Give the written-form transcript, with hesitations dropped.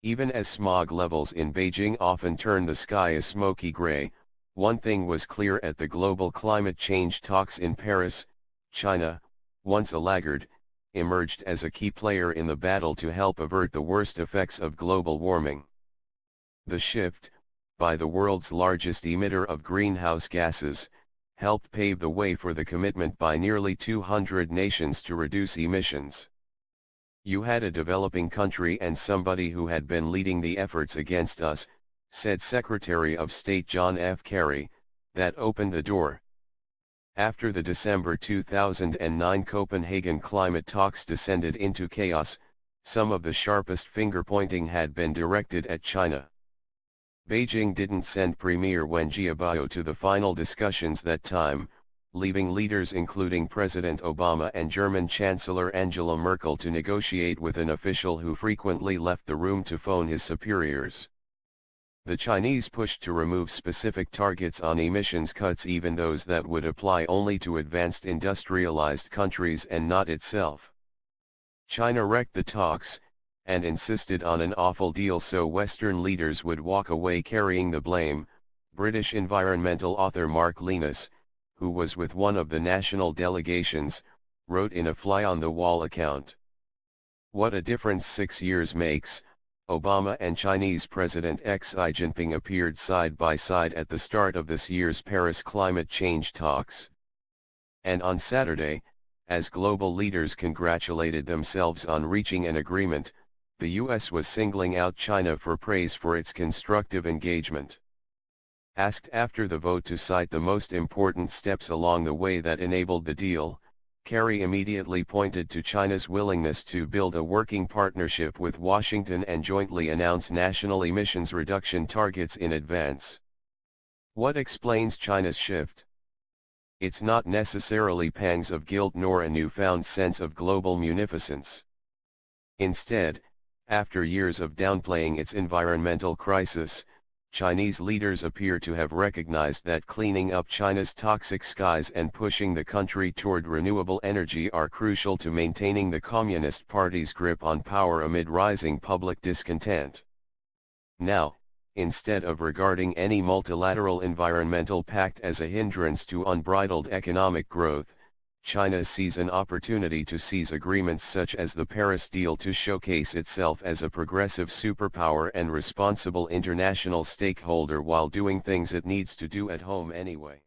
Even as smog levels in Beijing often turn the sky a smoky gray, one thing was clear at the global climate change talks in Paris: China, once a laggard, emerged as a key player in the battle to help avert the worst effects of global warming. The shift, by the world's largest emitter of greenhouse gases, helped pave the way for the commitment by nearly 200 nations to reduce emissions. "You had a developing country and somebody who had been leading the efforts against us," said Secretary of State John F. Kerry, "that opened the door." After the December 2009 Copenhagen climate talks descended into chaos, some of the sharpest finger-pointing had been directed at China. Beijing didn't send Premier Wen Jiabao to the final discussions that time, leaving leaders including President Obama and German Chancellor Angela Merkel to negotiate with an official who frequently left the room to phone his superiors. The Chinese pushed to remove specific targets on emissions cuts, even those that would apply only to advanced industrialized countries and not itself. China wrecked the talks, and insisted on an awful deal so Western leaders would walk away carrying the blame. British environmental author Mark Linus, who was with one of the national delegations, wrote in a fly-on-the-wall account. "What a difference 6 years makes." Obama and Chinese President Xi Jinping appeared side by side at the start of this year's Paris climate change talks. And on Saturday, as global leaders congratulated themselves on reaching an agreement, the US was singling out China for praise for its constructive engagement. Asked after the vote to cite the most important steps along the way that enabled the deal, Kerry immediately pointed to China's willingness to build a working partnership with Washington and jointly announce national emissions reduction targets in advance. What explains China's shift? It's not necessarily pangs of guilt nor a newfound sense of global munificence. Instead, after years of downplaying its environmental crisis, Chinese leaders appear to have recognized that cleaning up China's toxic skies and pushing the country toward renewable energy are crucial to maintaining the Communist Party's grip on power amid rising public discontent. Now, instead of regarding any multilateral environmental pact as a hindrance to unbridled economic growth, China sees an opportunity to seize agreements such as the Paris deal to showcase itself as a progressive superpower and responsible international stakeholder while doing things it needs to do at home anyway.